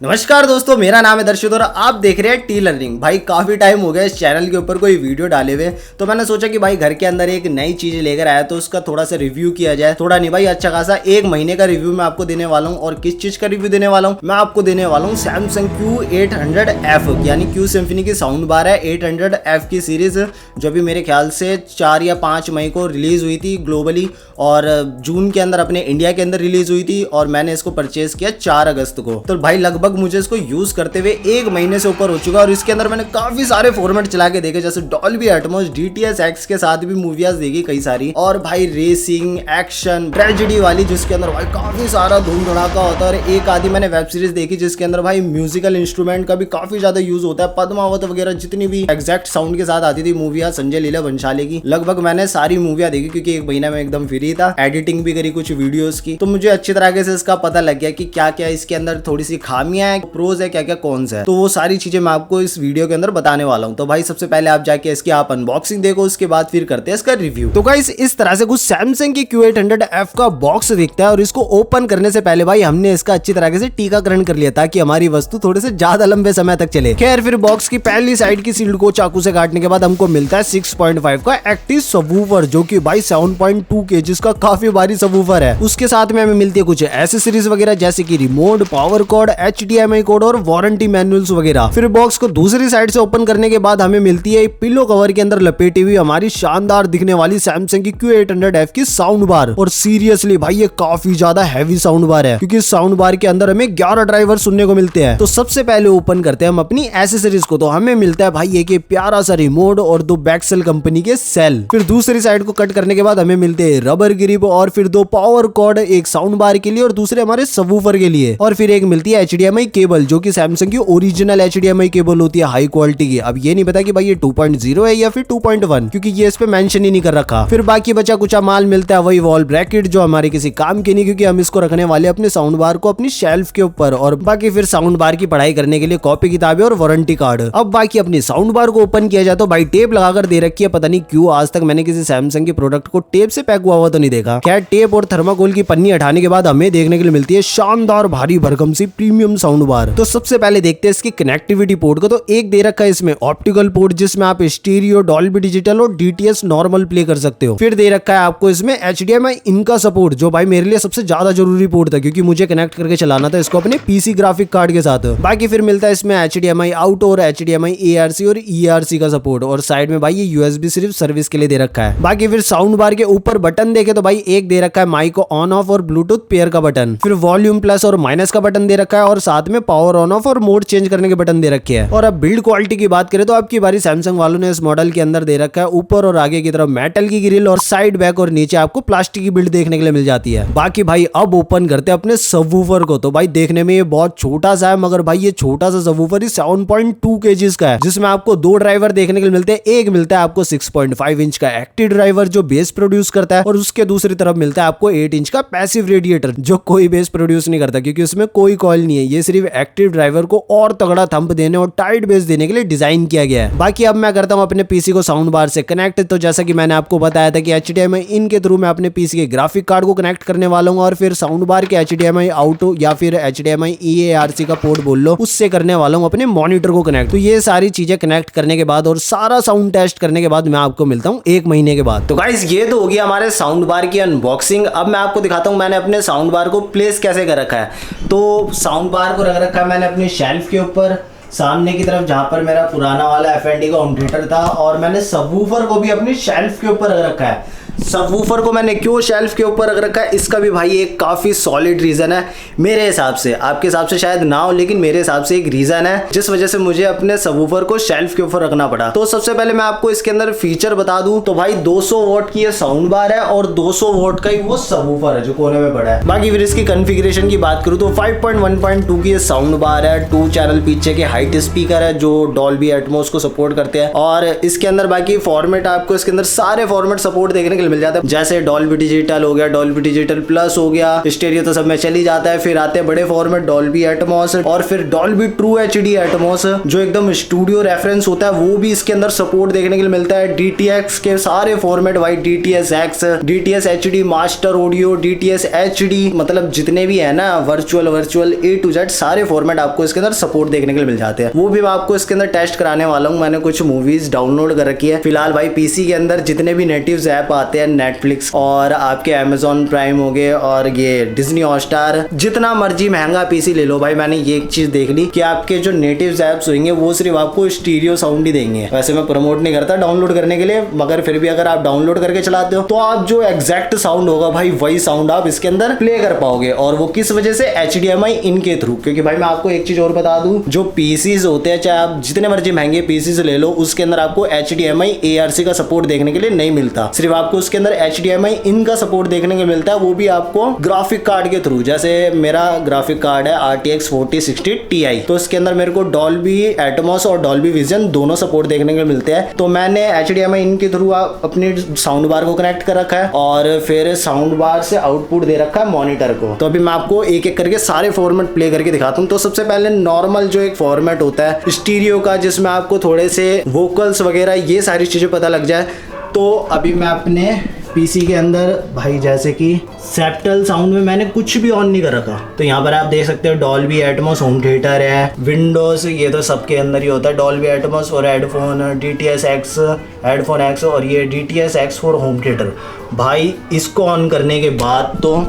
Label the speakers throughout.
Speaker 1: नमस्कार दोस्तों, मेरा नाम है दर्शित और आप देख रहे हैं टी लर्निंग। भाई काफ़ी टाइम हो गया इस चैनल के ऊपर कोई वीडियो डाले हुए, तो मैंने सोचा कि भाई घर के अंदर एक नई चीज़ लेकर आया तो उसका थोड़ा सा रिव्यू किया जाए। थोड़ा नहीं भाई, अच्छा खासा 1 महीने का रिव्यू मैं आपको देने वाला हूँ। और किस चीज़ का रिव्यू देने वाला हूँ, मैं आपको देने वाला हूँ सैमसंग Q800F, यानी Q सिम्फनी की साउंड बार है। 800F की सीरीज जो भी मेरे ख्याल से 4 या 5 मई को रिलीज हुई थी ग्लोबली, और जून के अंदर अपने इंडिया के अंदर रिलीज हुई थी, और मैंने इसको परचेज किया 4 अगस्त को। तो भाई लगभग मुझे इसको यूज करते हुए 1 महीने से ऊपर हो चुका है। और इसके अंदर मैंने काफी सारे फॉर्मेट चला के देखे, जैसे डॉल्बी एटमॉस, DTS X के साथ भी मूवीज देखी कई सारी, और भाई रेसिंग, एक्शन, ट्रेजेडी वाली जिसके अंदर भाई काफी सारा धूम धड़ाका होता है। और एक आधी मैंने वेब सीरीज देखी जिसके अंदर भाई म्यूजिकल इंस्ट्रूमेंट का भी काफी ज्यादा यूज होता है। पद्मावत वगैरह जितनी भी एग्जैक्ट साउंड के साथ आती थी मूवियां संजय लीला भंसाली की, लगभग मैंने सारी मूवियां देखी, क्योंकि 1 महीना में एकदम फ्री था। एडिटिंग भी करी कुछ वीडियोस की, तो मुझे अच्छी तरह से इसका पता लग गया कि क्या क्या इसके अंदर थोड़ी सी खामियां है, प्रोज है, क्या क्या कौन सा है। तो वो सारी चीजें मैं आपको इस वीडियो के अंदर बताने वाला हूं। तो भाई सबसे पहले आप जाके इसकी आप अनबॉक्सिंग देखो, उसके बाद फिर करते हैं इसका रिव्यू। तो गाइस इस तरह से कुछ सैमसंग की Q800F का बॉक्स दिखता है, और इसको ओपन करने से पहले भाई हमने इसका अच्छी तरह से टीकाकरण कर लिया ताकि हमारी वस्तु थोड़े से ज्यादा लंबे समय तक चले। खैर फिर बॉक्स की पहली साइड की सील्ड को चाकू से काटने के बाद हमको मिलता है 6.5 का एक्टिव सबवूफर, जो कि भाई 7.2 kg का काफी भारी सबवूफर है। उसके साथ में हमें मिलती है कुछ एसेसरीज वगैरह, जैसे कि remote, power cord, HDMI cord और वारंटी मैनुअल्स वगैरह। फिर बॉक्स को दूसरी साइड से ओपन करने के बाद हमें मिलती है पिलो कवर के अंदर लपेटी हुई हमारी शानदार दिखने वाली सैमसंग की Q800F की साउंड बार। और सीरियसली भाई ये काफी ज्यादा हैवी साउंड बार है, क्योंकि साउंड बार के अंदर हमें 11 ड्राइवर सुनने को मिलते हैं। तो सबसे पहले ओपन करते हैं हम अपनी एसेसरीज को, तो हमें मिलता है भाई एक प्यारा सा रिमोट और 2 बैक्सेल कंपनी के सेल। फिर दूसरी साइड को कट करने के बाद हमें मिलते हैं रबर ग्रिप, और फिर 2 पावर कॉर्ड, एक साउंड बार के लिए और दूसरे हमारे सबवूफर के लिए। और फिर एक मिलती है HDMI केबल, जो कि सैमसंग की ओरिजिनल HDMI केबल होती है हाई क्वालिटी की। अब ये नहीं पता कि भाई ये 2.0 है या फिर 2.1, क्योंकि ये इस पे मेंशन ही नहीं कर रखा। फिर बाकी बचा कुछ माल मिलता है वही वॉल ब्रैकेट, जो हमारे किसी काम के नहीं, क्योंकि हम इसको रखने वाले अपने साउंड बार को अपनी शेल्फ के ऊपर। और बाकी फिर साउंड बार की पढ़ाई करने के लिए कॉपी किताबें और वारंटी कार्ड। अब बाकी अपनी साउंड बार को ओपन किया जाए तो भाई टेप लगाकर दे रखी है। पता नहीं क्यों आज तक मैंने किसी सैमसंग के प्रोडक्ट को टेप से पैक हुआ तो नहीं देखा। खैर टेप और थर्माकोल की पन्नी हटाने के बाद हमें देखने के लिए मिलती है शानदार भारी भरकम सी प्रीमियम साउंड बार। तो सबसे पहले देखते हैं इसकी कनेक्टिविटी पोर्ट को। तो एक दे रखा है इसमें ऑप्टिकल पोर्ट, जिसमें आप स्टीरियो, डॉल्बी डिजिटल और DTS नॉर्मल प्ले कर सकते हो। फिर दे रखा है आपको इसमें HDMI इनका सपोर्ट, जो भाई मेरे लिए सबसे ज्यादा जरूरी पोर्ट था, क्योंकि मुझे कनेक्ट करके चलाना था इसको अपने PC ग्राफिक कार्ड के साथ। बाकी फिर मिलता है इसमें HDMI आउट और HDMI ARC और ERC का सपोर्ट, और साइड में भाई ये USB सिर्फ सर्विस के लिए दे रखा है। बाकी फिर साउंड बार के ऊपर बटन देखे तो भाई एक दे रखा है माइक को ऑन ऑफ और ब्लूटूथ पेयर का बटन। फिर वॉल्यूम प्लस और माइनस का बटन दे रखा है, और साथ में पावर ऑन ऑफ और मोड चेंज करने के बटन दे रखे हैं। और अब बिल्ड क्वालिटी की बात करें तो आपकी बारी सैमसंग वालों ने इस मॉडल के अंदर दे रखा है ऊपर और आगे की तरफ मेटल की ग्रिल, और साइड बैक और नीचे आपको प्लास्टिक की बिल्ड देखने के लिए मिल जाती है। बाकी भाई अब ओपन करते हैं अपने सबवूफर को। तो भाई देखने में ये बहुत छोटा सा है, मगर भाई ये छोटा सा सबवूफर ही 7.2 kg का है, जिसमें आपको 2 ड्राइवर देखने के लिए मिलते हैं। एक मिलता है आपको 6.5 इंच का एक्टिव ड्राइवर जो बेस प्रोड्यूस करता है, और उसके दूसरी तरफ मिलता है आपको 8 इंच का पैसिव रेडिएटर, जो कोई बेस प्रोड्यूस नहीं करता, क्योंकि उसमें कोई कॉइल नहीं है। ये सिर्फ एक्टिव ड्राइवर को और तगड़ा थंप देने और टाइट बेस देने के लिए डिजाइन किया गया है। बाकी अब मैं करता हूं अपने PC को साउंड बार से कनेक्ट। तो जैसा कि मैंने आपको बताया था कि HDMI इन के थ्रू मैं अपने PC के ग्राफिक कार्ड को कनेक्ट करने वाला हूं, और फिर साउंड बार के HDMI आउट या फिर HDMI EARC का पोर्ट बोल लो, उससे करने वाला हूं अपने मॉनिटर को कनेक्ट। तो ये सारी चीजें कनेक्ट करने के बाद और सारा साउंड टेस्ट करने के बाद मैं आपको मिलता हूं 1 महीने के बाद। तो गाइस ये तो होगी हमारे साउंड बार की अनबॉक्सिंग। अब मैं आपको दिखाता हूं मैंने अपने साउंड बार को प्लेस कैसे कर रखा है। तो साउंड बार को रख रखा है मैंने अपनी शेल्फ के ऊपर सामने की तरफ, जहां पर मेरा पुराना वाला FND का होम थिएटर था, और मैंने सबवूफर को भी अपनी शेल्फ के ऊपर रख रखा है। सबवूफर को मैंने क्यों शेल्फ के ऊपर रख रखा है, इसका भी भाई एक काफी सॉलिड रीजन है मेरे हिसाब से। आपके हिसाब से शायद ना हो, लेकिन मेरे हिसाब से एक रीजन है जिस वजह से मुझे अपने सबवूफर को शेल्फ के ऊपर रखना पड़ा। तो सबसे पहले मैं आपको इसके अंदर फीचर बता दूं तो भाई 200 वॉट की ये साउंड बार है, और 200 वॉट का ही वो सबवूफर है जो कोने में पड़ा है। बाकी फिर इसकी कॉन्फ़िगरेशन की बात करूं तो 5.1.2 की ये साउंड बार है, 2 चैनल पीछे के हाइट स्पीकर है जो डॉल्बी एटमॉस को सपोर्ट करते हैं। और इसके अंदर बाकी फॉर्मेट आपको इसके अंदर सारे फॉर्मेट सपोर्ट देखने के लिए मिल जाता है, जैसे डॉल्बी डिजिटल हो गया, डॉल्बी डिजिटल प्लस हो गया, स्टेरियो तो सब में चल ही जाता है। फिर आते हैं बड़े फॉर्मेट डॉल्बी एटमॉस और फिर डॉल्बी ट्रू एचडी एटमॉस जो एकदम स्टूडियो रेफरेंस होता है, वो भी इसके अंदर सपोर्ट देखने के लिए मिलता है। DTX के सारे फॉर्मेट भाई, DTS X, DTS HD master audio, DTS HD, मतलब जितने भी है ना वर्चुअल A to Z सारे फॉर्मेट आपको इसके अंदर सपोर्ट देखने के लिए मिल जाते हैं। वो भी मैं आपको इसके अंदर टेस्ट कराने वाला हूँ। मैंने कुछ मूवीज डाउनलोड कर रखी है फिलहाल भाई। पीसी के अंदर जितने भी नेटिव्स ऐप आते हैं, नेटफ्लिक्स और आपके Amazon प्राइम हो गए और ये डिज्नी हॉटस्टार, जितना मर्जी महंगा पीसी ले लो भाई, मैंने ये एक चीज देख ली कि आपके जो नेटिव्स ऐप्स होंगे वो सिर्फ आपको स्टीरियो साउंड ही देंगे। वैसे मैं प्रमोट नहीं करता डाउनलोड करने के लिए, मगर फिर भी अगर आप डाउनलोड करके चलाते हो तो आप जो एग्जैक्ट साउंड होगा भाई वही साउंड आप इसके अंदर प्ले कर पाओगे। और वो किस वजह से, HDMI इन के थ्रू। क्योंकि भाई मैं आपको एक चीज और बता दूं, जो पीसीज होते हैं चाहे आप जितने मर्जी महंगे पीसीज ले लो, उसके अंदर आपको HDMI ARC का सपोर्ट देखने के लिए नहीं मिलता। सिर्फ आपको उसके अंदर HDMI इन का सपोर्ट देखने को मिलता है, वो भी आपको ग्राफिक कार्ड के थ्रू। जैसे मेरा ग्राफिक कार्ड है RTX 4060 Ti, तो इसके अंदर मेरे को डॉल्बी एटमॉस और डॉल्बी विजन दोनों सपोर्ट देखने को मिलते हैं। तो मैंने HDMI इन के थ्रू अपनी साउंड बार को कनेक्ट कर रखा है और फिर साउंड बार से आउटपुट दे रखा है मॉनिटर को। तो अभी मैं आपको एक एक करके सारे फॉर्मेट प्ले करके दिखाता हूँ। तो सबसे पहले नॉर्मल जो एक फॉर्मेट होता है स्टीरियो का, जिसमें आपको थोड़े से वोकल्स वगैरह ये सारी चीजें पता लग जाए। तो अभी मैं अपने पीसी के अंदर भाई जैसे कि सेप्टल साउंड में मैंने कुछ भी ऑन नहीं कर रखा, तो यहाँ पर आप देख सकते हो डॉल्बी एटमॉस होम थिएटर है, विंडोज ये तो सबके अंदर ही होता है, डॉल्बी एटमॉस और headphone DTS X headphone X और ये DTS X for home theatre. भाई इसको ऑन करने के बाद तो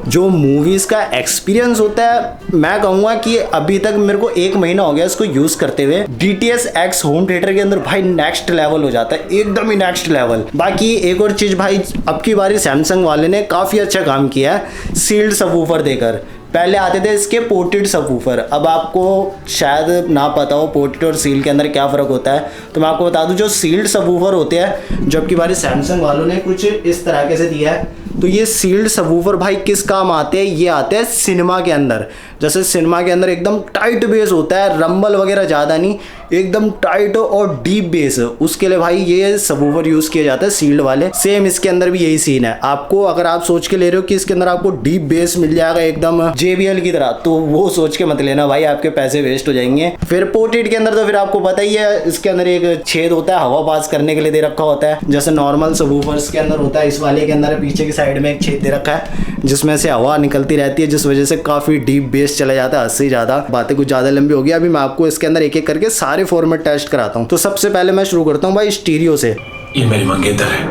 Speaker 1: जो मूवीज का एक्सपीरियंस होता है, मैं कहूँगा कि अभी तक मेरे को 1 महीना हो गया इसको यूज करते हुए, DTS X होम थिएटर के अंदर भाई नेक्स्ट लेवल हो जाता है, एकदम ही नेक्स्ट लेवल। बाकी एक और चीज भाई, अब की बारी सैमसंग वाले ने काफी अच्छा काम किया है सील्ड सबवूफर देकर। पहले आते थे इसके पोर्टेड सबवूफर, अब आपको शायद ना पता हो पोर्टेड और सील के अंदर क्या फ़र्क होता है, तो मैं आपको बता दूं जो सील्ड सबवूफर होते हैं, जब की बारी सैमसंग वालों ने कुछ इस तरह से दिया है। तो ये सील्ड सबवूफर भाई किस काम आते हैं, ये आते हैं सिनेमा के अंदर। जैसे सिनेमा के अंदर एकदम टाइट बेस होता है, रंबल वगैरह ज़्यादा नहीं, एकदम टाइट और डीप बेस, उसके लिए भाई ये सबवूफर यूज़ किया जाता है सील्ड वाले। सेम इसके अंदर भी यही सीन है। आपको अगर आप सोच के ले रहे हो कि इसके अंदर आपको डीप बेस मिल जाएगा एकदम JBL की तरह, तो वो सोच के मत लेना भाई, आपके पैसे वेस्ट हो जाएंगे। फिर पोर्टेड के अंदर तो फिर आपको पता ही है, इसके अंदर एक छेद होता है हवा पास करने के लिए दे रखा होता है, जैसे नॉर्मल सबवूफर्स के अंदर होता है। इस वाले के अंदर पीछे की साइड में एक छेद दे रखा है जिसमें से हवा निकलती रहती है, जिस वजह से काफ़ी डीप बेस चला जाता है। इससे ज़्यादा बातें कुछ ज़्यादा लंबी होगी, अभी मैं आपको इसके अंदर एक एक करके सारे फॉर्मेट टेस्ट कराता हूँ। तो सबसे पहले मैं शुरू करता हूँ भाई स्टीरियो से।
Speaker 2: ये मेरी मंगेतर है,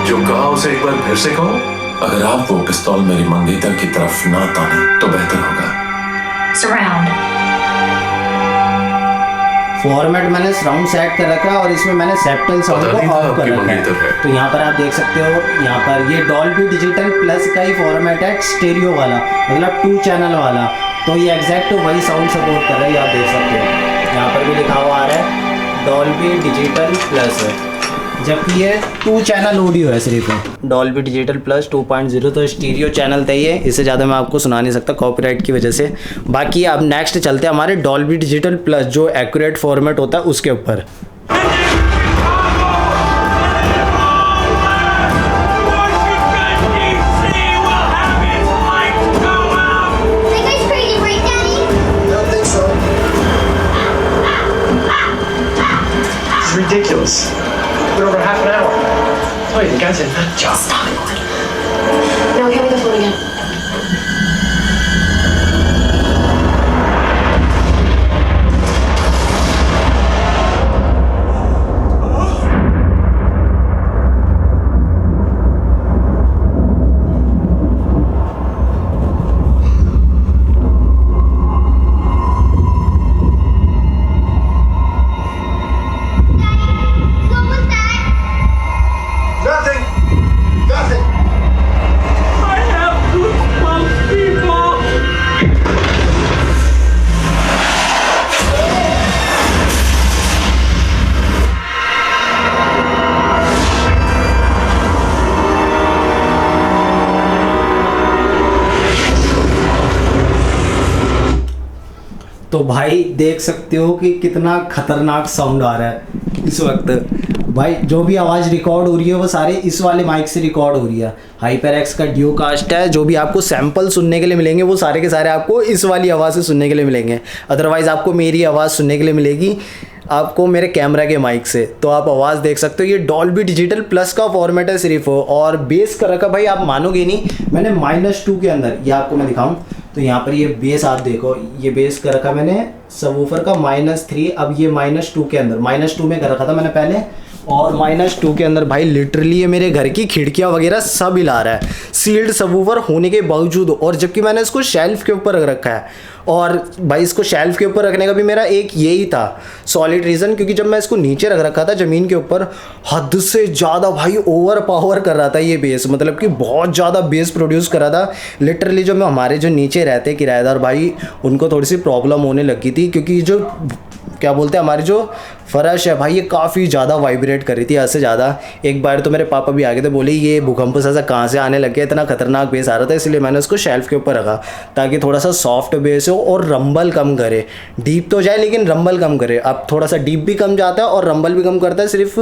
Speaker 2: जो कहा उसे एक बार फिर से कहो। अगर आप वो पिस्तौल मेरी मंगेतर की तरफ ना ताने तो बेहतर होगा।
Speaker 3: Surround.
Speaker 1: फॉर्मेट मैंने सराउंड सेट कर रखा है और इसमें मैंने सेप्टल साउंड को ऑफ कर रखा है। तो यहाँ पर आप देख सकते हो, यहाँ पर ये डॉल्बी डिजिटल प्लस का ही फॉर्मेट है, स्टेरियो वाला, मतलब 2 चैनल वाला। तो ये एग्जैक्ट वही साउंड सपोर्ट कर रहा है, आप देख सकते हो। यहाँ पर भी लिखा हुआ आ रहा है डॉल्बी डिजिटल प्लस, जबकि ये 2 चैनल ऑडियो है सिर्फ। डॉल्बी डिजिटल प्लस 2.0 तो स्टीरियो चैनल था ये, इससे ज़्यादा मैं आपको सुना नहीं सकता कॉपीराइट की वजह से। बाकी अब नेक्स्ट चलते हैं हमारे डॉल्बी डिजिटल प्लस जो एक्यूरेट फॉर्मेट होता है उसके ऊपर।
Speaker 2: Ridiculous. Been over half an hour. Wait, the guy's in that job.
Speaker 3: Stop it. No, hand me the phone again.
Speaker 1: तो भाई देख सकते हो कि कितना खतरनाक साउंड आ रहा है इस वक्त। भाई जो भी आवाज़ रिकॉर्ड हो रही है वो सारे इस वाले माइक से रिकॉर्ड हो रही है। HyperX का ड्यू कास्ट है। जो भी आपको सैंपल सुनने के लिए मिलेंगे वो सारे के सारे आपको इस वाली आवाज़ से सुनने के लिए मिलेंगे। अदरवाइज़ आपको मेरी आवाज़ सुनने के लिए मिलेगी आपको मेरे कैमरा के माइक से। तो आप आवाज़ देख सकते हो। ये डॉल्बी डिजिटल प्लस का फॉर्मेट है सिर्फ। और बेस कर रखा भाई, आप मानोगे नहीं, मैंने -2 के अंदर, ये आपको मैं दिखाऊं तो यहाँ पर ये बेस आप देखो, ये बेस कर रखा मैंने सबवूफर का -3। अब ये -2 के अंदर, -2 में कर रखा था मैंने पहले, और -2 के अंदर भाई लिटरली ये मेरे घर की खिड़कियाँ वगैरह सब हिला रहा है, सील्ड सबवूफर होने के बावजूद। और जबकि मैंने इसको शेल्फ के ऊपर रख रखा है। और भाई इसको शेल्फ के ऊपर रखने का भी मेरा एक यही था सॉलिड रीज़न, क्योंकि जब मैं इसको नीचे रख रखा था ज़मीन के ऊपर, हद से ज़्यादा भाई ओवर पावर कर रहा था ये बेस, मतलब कि बहुत ज़्यादा बेस प्रोड्यूस कर रहा था लिटरली। जो मैं हमारे जो नीचे रहते किराएदार भाई, उनको थोड़ी सी प्रॉब्लम होने लगी थी, क्योंकि जो क्या बोलते हैं हमारी जो फर्श है भाई, ये काफ़ी ज़्यादा वाइब्रेट कर रही थी, हद से ज़्यादा। एक बार तो मेरे पापा भी आ गए थे, बोले ये भूकंप सा कहाँ से आने लग गया, इतना खतरनाक बेस आ रहा था। इसलिए मैंने उसको शेल्फ के ऊपर रखा ताकि थोड़ा सा सॉफ्ट बेस हो और रंबल कम करे। डीप तो जाए लेकिन रंबल कम करे। अब थोड़ा सा डीप भी कम जाता है और रंबल भी कम करता है। सिर्फ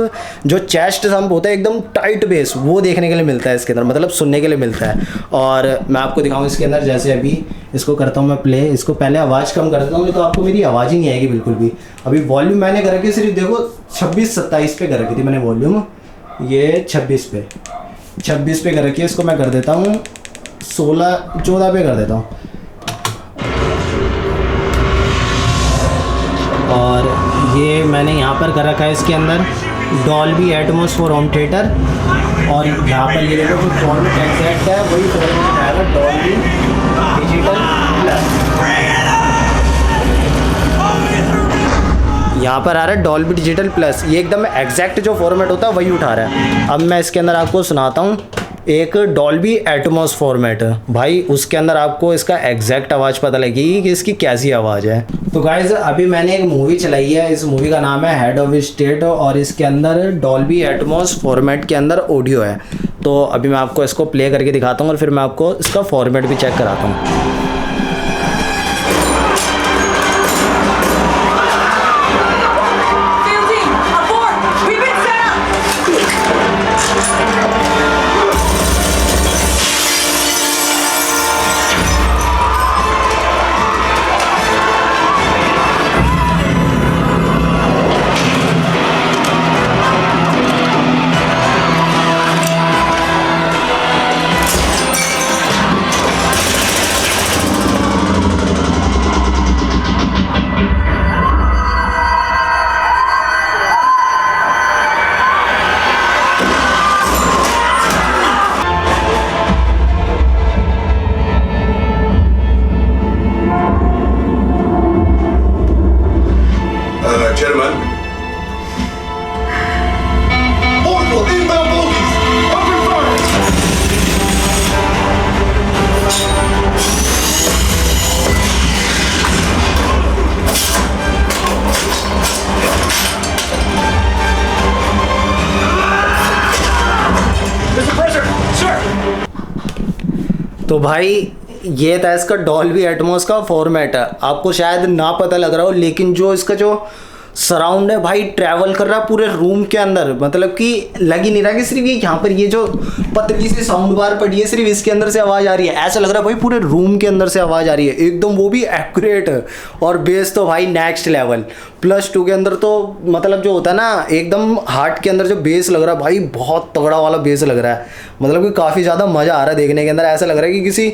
Speaker 1: जो चेस्ट सम्प होता है एकदम टाइट बेस, वो देखने के लिए मिलता है इसके अंदर, मतलब सुनने के लिए मिलता है। और मैं आपको दिखाऊँ इसके अंदर, जैसे अभी इसको करता हूँ मैं प्ले, इसको पहले आवाज़ कम कर देता हूँ, नहीं तो आपको मेरी आवाज़ ही नहीं आएगी बिल्कुल भी। अभी वॉल्यूम मैंने कर रखी सिर्फ देखो 26-27 पे कर रखी थी मैंने वॉल्यूम, ये 26 पे कर रखी है। इसको मैं कर देता हूँ 16-14 पे कर देता हूँ। और ये मैंने यहाँ पर कर रखा है इसके अंदर Dolby Atmos for home theatre. और यहाँ पर ये देखो जो फॉर्मेट एग्जैक्ट है वही फॉर्मेट आएगा डॉल्बी डिजिटल प्लस। यहाँ पर आ रहा है डॉल्बी डिजिटल प्लस, ये एकदम एग्जैक्ट जो फॉर्मेट होता है वही उठा रहा है। अब मैं इसके अंदर आपको सुनाता हूँ एक डॉल्बी एटमॉस फॉर्मेट भाई, उसके अंदर आपको इसका एग्जैक्ट आवाज़ पता लगेगी कि इसकी कैसी आवाज़ है। तो गाइज अभी मैंने एक मूवी चलाई है, इस मूवी का नाम है हेड ऑफ स्टेट, और इसके अंदर डॉल्बी एटमॉस फॉर्मेट के अंदर ऑडियो है। तो अभी मैं आपको इसको प्ले करके दिखाता हूँ और फिर मैं आपको इसका फॉर्मेट भी चेक कराता हूँ।
Speaker 4: Gentlemen. Multiple inbound bogies. Open fire. Mr. President, sir.
Speaker 1: तो भाई ये था इसका डॉल्बी एटमॉस का फॉर्मेट है। आपको शायद ना पता लग रहा हो, लेकिन जो इसका जो सराउंड है भाई ट्रैवल कर रहा है पूरे रूम के अंदर, मतलब कि लग ही नहीं रहा कि सिर्फ ये यहाँ पर ये जो पतली सी साउंड बार पड़ी है सिर्फ इसके अंदर से आवाज़ आ रही है। ऐसा लग रहा है भाई पूरे रूम के अंदर से आवाज़ आ रही है एकदम, वो भी एक्यूरेट। और बेस तो भाई नेक्स्ट लेवल +2 के अंदर, तो मतलब जो होता है ना एकदम हार्ट के अंदर जो बेस लग रहा है भाई, बहुत तगड़ा वाला बेस लग रहा है। मतलब कि काफ़ी ज़्यादा मज़ा आ रहा है देखने के अंदर। ऐसा लग रहा है कि किसी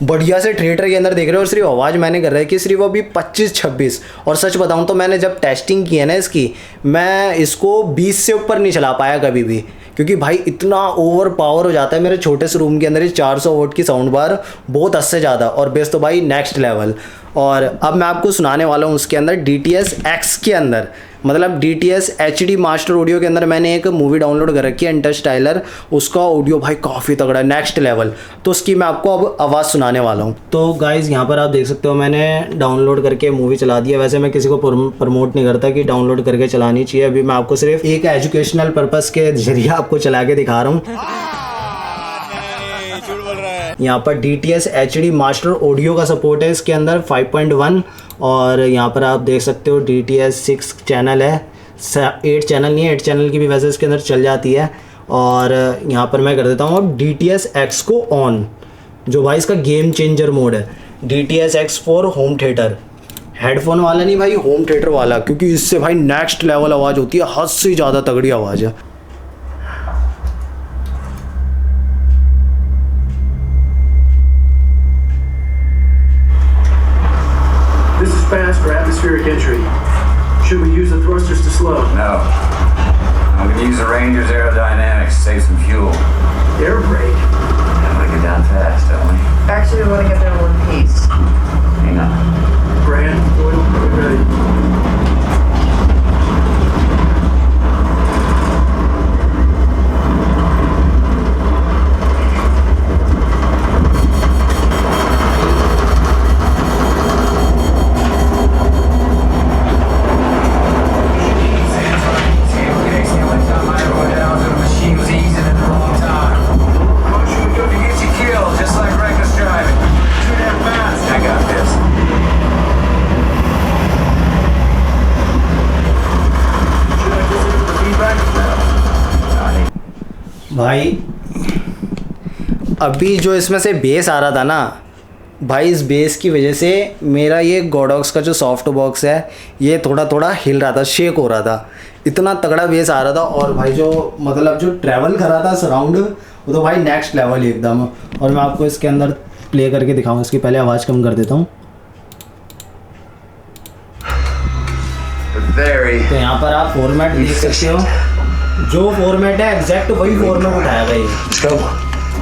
Speaker 1: बढ़िया से थिएटर के अंदर देख रहे हो। और सिर्फ आवाज़ मैंने कर रहा है कि सिर्फ अभी 25-26। और सच बताऊं तो मैंने जब टेस्टिंग की है ना इसकी, मैं इसको 20 से ऊपर नहीं चला पाया कभी भी, क्योंकि भाई इतना ओवर पावर हो जाता है मेरे छोटे से रूम के अंदर। 400 वोट की साउंड बार, बहुत हद से ज़्यादा। और बेस तो भाई नेक्स्ट लेवल। और अब मैं आपको सुनाने वाला हूँ उसके अंदर DTS X के अंदर, मतलब DTS HD मास्टर ऑडियो के अंदर मैंने एक मूवी डाउनलोड कर रखी है इंटरस्टेलर। उसका ऑडियो भाई काफ़ी तगड़ा है, नेक्स्ट लेवल। तो उसकी मैं आपको अब आवाज़ सुनाने वाला हूँ। तो गाइज़ यहाँ पर आप देख सकते हो मैंने डाउनलोड करके मूवी चला दी है। वैसे मैं किसी को प्रमोट नहीं करता कि डाउनलोड करके चलानी चाहिए। अभी मैं आपको सिर्फ एक एजुकेशनल पर्पज़ के जरिए आपको चला के दिखा रहा हूँ। यहाँ पर DTS HD मास्टर ऑडियो का सपोर्ट है इसके अंदर 5.1। और यहाँ पर आप देख सकते हो DTS 6 चैनल है, 8 चैनल नहीं है, 8 चैनल की भी वैसे इसके अंदर चल जाती है। और यहाँ पर मैं कर देता हूँ अब DTS X को ऑन, जो भाई इसका गेम चेंजर मोड है। DTS X for home theatre, headphone वाला नहीं भाई, होम थिएटर वाला, क्योंकि इससे भाई नेक्स्ट लेवल आवाज़ होती है, हद से ज़्यादा तगड़ी आवाज़ है।
Speaker 5: This is fast for atmospheric entry. Should we use the thrusters to slow?
Speaker 6: No. I'm gonna use the Ranger's aerodynamics to save some fuel.
Speaker 5: Air brake.
Speaker 6: I wanna get down fast, don't we?
Speaker 7: Actually, we want to get there in one piece.
Speaker 6: Hang on.
Speaker 5: Brand, oil, we're ready.
Speaker 1: भाई अभी जो इसमें से base आ रहा था ना भाई, इस बेस की वजह से मेरा ये गोडॉक्स का जो सॉफ्ट बॉक्स है ये थोड़ा थोड़ा हिल रहा था, शेक हो रहा था, इतना तगड़ा बेस आ रहा था। और भाई जो मतलब जो ट्रैवल कर रहा था सराउंड, वो तो भाई नेक्स्ट लेवल ही एकदम। और मैं आपको इसके अंदर प्ले करके दिखाऊँ, इसकी पहले आवाज़ कम कर देता हूँ। तो यहाँ पर आप फॉर्मेट देख सकते हो, जो फॉर्मेट है एग्जैक्ट वही फॉर्मेट उठाया भाई।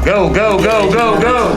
Speaker 6: Go, go, go, go,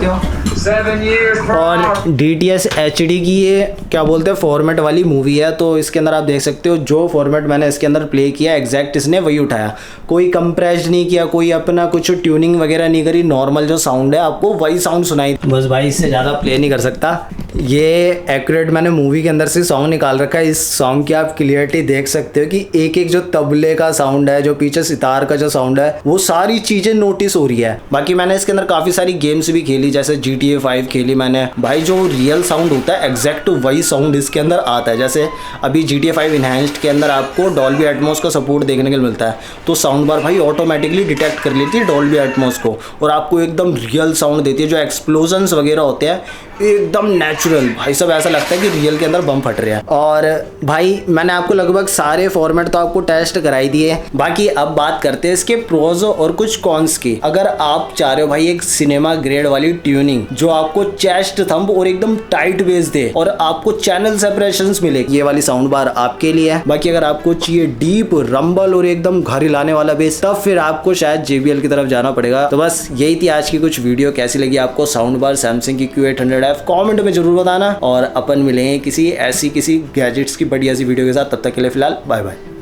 Speaker 6: go! 7 years per
Speaker 1: और
Speaker 6: hour.
Speaker 1: DTS HD की ये क्या बोलते हैं फॉर्मेट वाली मूवी है, तो इसके अंदर आप देख सकते हो जो फॉर्मेट मैंने इसके अंदर प्ले किया एग्जैक्ट इसने वही उठाया, कोई कंप्रेस्ड नहीं किया, कोई अपना कुछ ट्यूनिंग वगैरह नहीं करी, नॉर्मल जो साउंड है आपको वही साउंड सुनाई। बस भाई इससे ज़्यादा प्ले नहीं कर सकता, ये एक्यूरेट मैंने मूवी के अंदर से सॉन्ग निकाल रखा है। इस सॉन्ग की आप क्लियरिटी देख सकते हो कि एक एक जो तबले का साउंड है, जो पीछे सितार का जो साउंड है, वो सारी चीज़ें नोटिस हो रही है। बाकी मैंने इसके अंदर काफ़ी सारी गेम्स भी खेली, जैसे GTA 5 खेली मैंने। भाई जो रियल साउंड होता है एग्जैक्ट वही साउंड इसके अंदर आता है। जैसे अभी GTA 5 इनहैंस्ड के अंदर आपको डॉल्बी एटमॉस का सपोर्ट देखने को मिलता है, तो साउंड बार भाई ऑटोमेटिकली डिटेक्ट कर लेती है डॉल्बी एटमॉस को और आपको एकदम रियल साउंड देती है। जो एक्सप्लोजन्स वगैरह होते हैं एकदम नेचुरल, भाई सब ऐसा लगता है कि रियल के अंदर बम फट रहे हैं। और भाई मैंने आपको लगभग सारे फॉर्मेट तो आपको टेस्ट कराई दिए। बाकी अब बात करते हैं इसके प्रोज और कुछ कॉन्स की। अगर आप चाह रहे हो भाई एक सिनेमा ग्रेड वाली ट्यूनिंग जो आपको चेस्ट थंब और एकदम टाइट बेस दे और आपको चैनल सेपरेशंस मिले, ये वाली साउंड बार आपके लिए है। बाकी अगर आपको चाहिए डीप रंबल और एकदम घर हिलाने वाला बेस, तब फिर आपको शायद JBL की तरफ जाना पड़ेगा। तो बस यही थी आज की कुछ वीडियो। कैसी लगी आपको साउंड बार सैमसंग की Q800F कमेंट में जरूर बताना, और अपन मिलेंगे किसी गैजेट्स की बढ़िया सी वीडियो के साथ। तब तक के लिए फिलहाल बाय बाय।